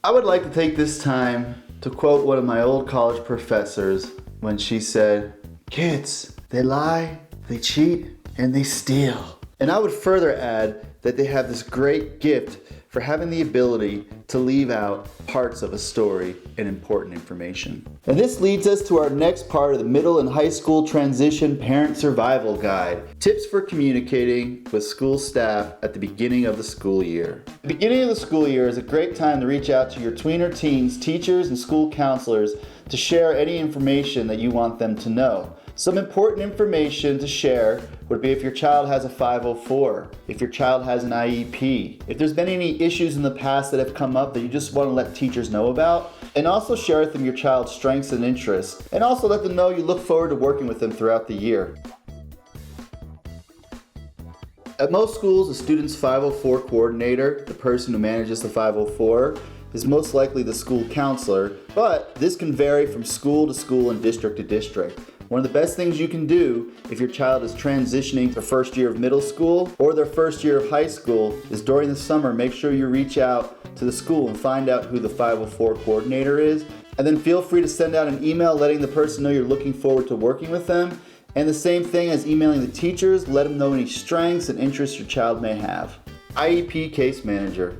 I would like to take this time to quote one of my old college professors when she said, "Kids, they lie, they cheat, and they steal." And I would further add that they have this great gift for having the ability to leave out parts of a story and important information. And this leads us to our next part of the middle and high school transition parent survival guide. Tips for communicating with school staff at the beginning of the school year. The beginning of the school year is a great time to reach out to your tweener teens, teachers, and school counselors to share any information that you want them to know. Some important information to share would be if your child has a 504, if your child has an IEP, if there's been any issues in the past that have come up that you just want to let teachers know about, and also share with them your child's strengths and interests, and also let them know you look forward to working with them throughout the year. At most schools, a student's 504 coordinator, the person who manages the 504, is most likely the school counselor, but this can vary from school to school and district to district. One of the best things you can do if your child is transitioning to first year of middle school or their first year of high school is during the summer, make sure you reach out to the school and find out who the 504 coordinator is. And then feel free to send out an email letting the person know you're looking forward to working with them. And the same thing as emailing the teachers, let them know any strengths and interests your child may have. IEP case manager.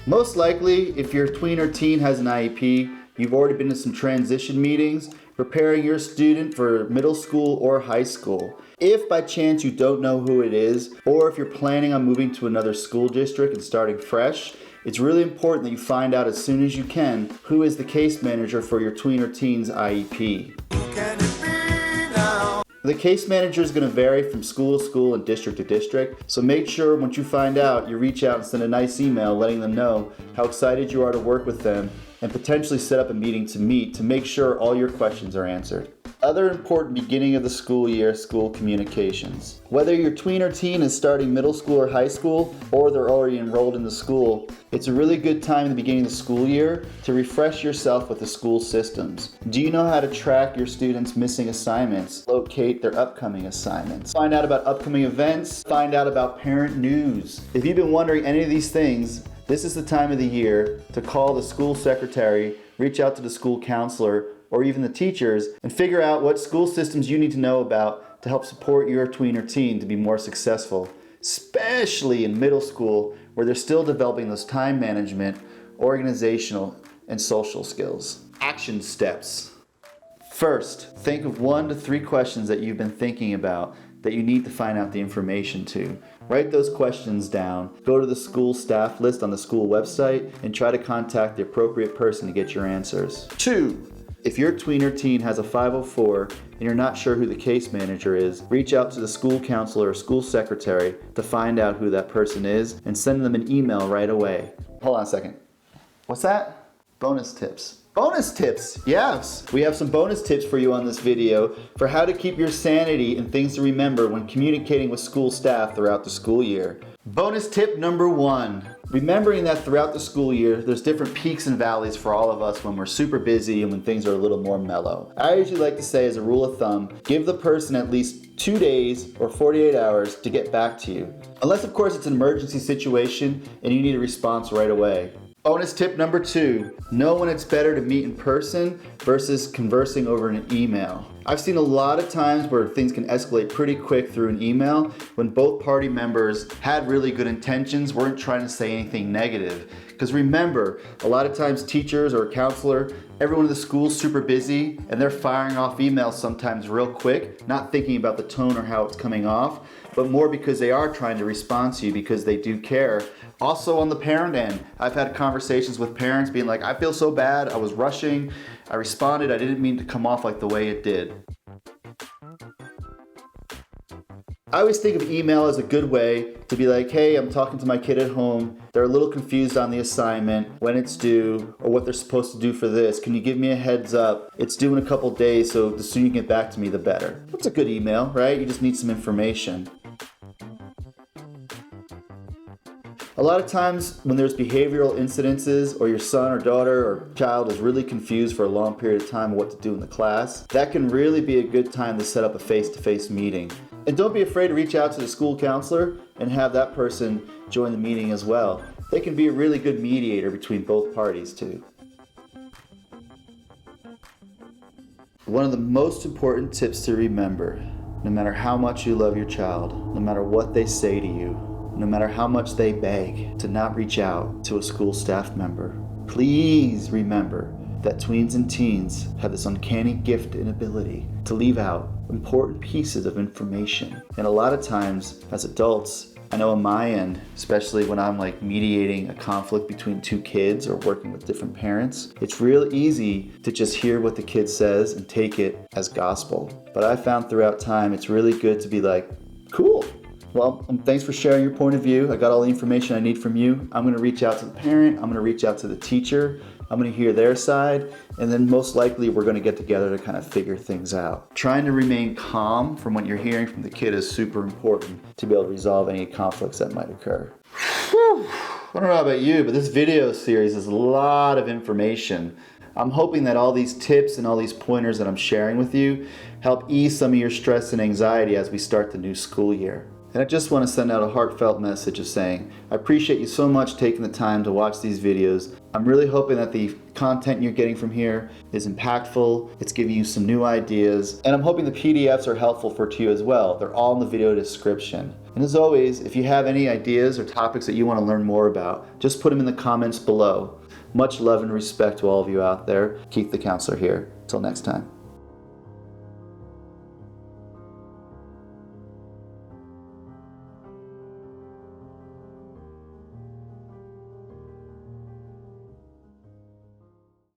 Most likely, if your tween or teen has an IEP, you've already been to some transition meetings preparing your student for middle school or high school. If by chance you don't know who it is, or if you're planning on moving to another school district and starting fresh, it's really important that you find out as soon as you can who is the case manager for your tween or teen's IEP. The case manager is going to vary from school to school and district to district, so make sure once you find out, you reach out and send a nice email letting them know how excited you are to work with them and potentially set up a meeting to meet to make sure all your questions are answered. Other important beginning of the school year school communications. Whether your tween or teen is starting middle school or high school, or they're already enrolled in the school, it's a really good time in the beginning of the school year to refresh yourself with the school systems. Do you know how to track your students' missing assignments, locate their upcoming assignments, find out about upcoming events, find out about parent news? If you've been wondering any of these things, this is the time of the year to call the school secretary, reach out to the school counselor, or even the teachers, and figure out what school systems you need to know about to help support your tween or teen to be more successful, especially in middle school where they're still developing those time management, organizational, and social skills. Action steps. First, think of 1 to 3 questions that you've been thinking about that you need to find out the information to. Write those questions down, go to the school staff list on the school website, and try to contact the appropriate person to get your answers. 2. If your tween or teen has a 504 and you're not sure who the case manager is, reach out to the school counselor or school secretary to find out who that person is and send them an email right away. Hold on a second. What's that? Bonus tips. Bonus tips, yes! We have some bonus tips for you on this video for how to keep your sanity and things to remember when communicating with school staff throughout the school year. Bonus tip number 1. Remembering that throughout the school year, there's different peaks and valleys for all of us when we're super busy and when things are a little more mellow. I usually like to say as a rule of thumb, give the person at least 2 days or 48 hours to get back to you. Unless of course it's an emergency situation and you need a response right away. Bonus tip number 2, know when it's better to meet in person versus conversing over an email. I've seen a lot of times where things can escalate pretty quick through an email when both party members had really good intentions, weren't trying to say anything negative. Because remember, a lot of times teachers or a counselor, everyone in the school's super busy and they're firing off emails sometimes real quick, not thinking about the tone or how it's coming off, but more because they are trying to respond to you because they do care. Also on the parent end, I've had conversations with parents being like, I feel so bad, I was rushing, I responded, I didn't mean to come off like the way it did. I always think of email as a good way to be like, hey, I'm talking to my kid at home, they're a little confused on the assignment, when it's due, or what they're supposed to do for this. Can you give me a heads up? It's due in a couple days, so the sooner you get back to me, the better. That's a good email, right? You just need some information. A lot of times when there's behavioral incidences or your son or daughter or child is really confused for a long period of time what to do in the class, that can really be a good time to set up a face-to-face meeting. And don't be afraid to reach out to the school counselor and have that person join the meeting as well. They can be a really good mediator between both parties too. One of the most important tips to remember, no matter how much you love your child, no matter what they say to you, no matter how much they beg to not reach out to a school staff member, please remember that tweens and teens have this uncanny gift and ability to leave out important pieces of information. And a lot of times as adults, I know on my end, especially when I'm like mediating a conflict between two kids or working with different parents, it's real easy to just hear what the kid says and take it as gospel. But I found throughout time, it's really good to be like, cool. Well, thanks for sharing your point of view. I got all the information I need from you. I'm gonna reach out to the parent. I'm gonna reach out to the teacher. I'm gonna hear their side. And then most likely we're gonna get together to kind of figure things out. Trying to remain calm from what you're hearing from the kid is super important to be able to resolve any conflicts that might occur. Whew. I don't know about you, but this video series is a lot of information. I'm hoping that all these tips and all these pointers that I'm sharing with you help ease some of your stress and anxiety as we start the new school year. And I just want to send out a heartfelt message of saying, I appreciate you so much taking the time to watch these videos. I'm really hoping that the content you're getting from here is impactful, it's giving you some new ideas, and I'm hoping the PDFs are helpful to you as well. They're all in the video description. And as always, if you have any ideas or topics that you want to learn more about, just put them in the comments below. Much love and respect to all of you out there. Keith the Counselor here. Till next time.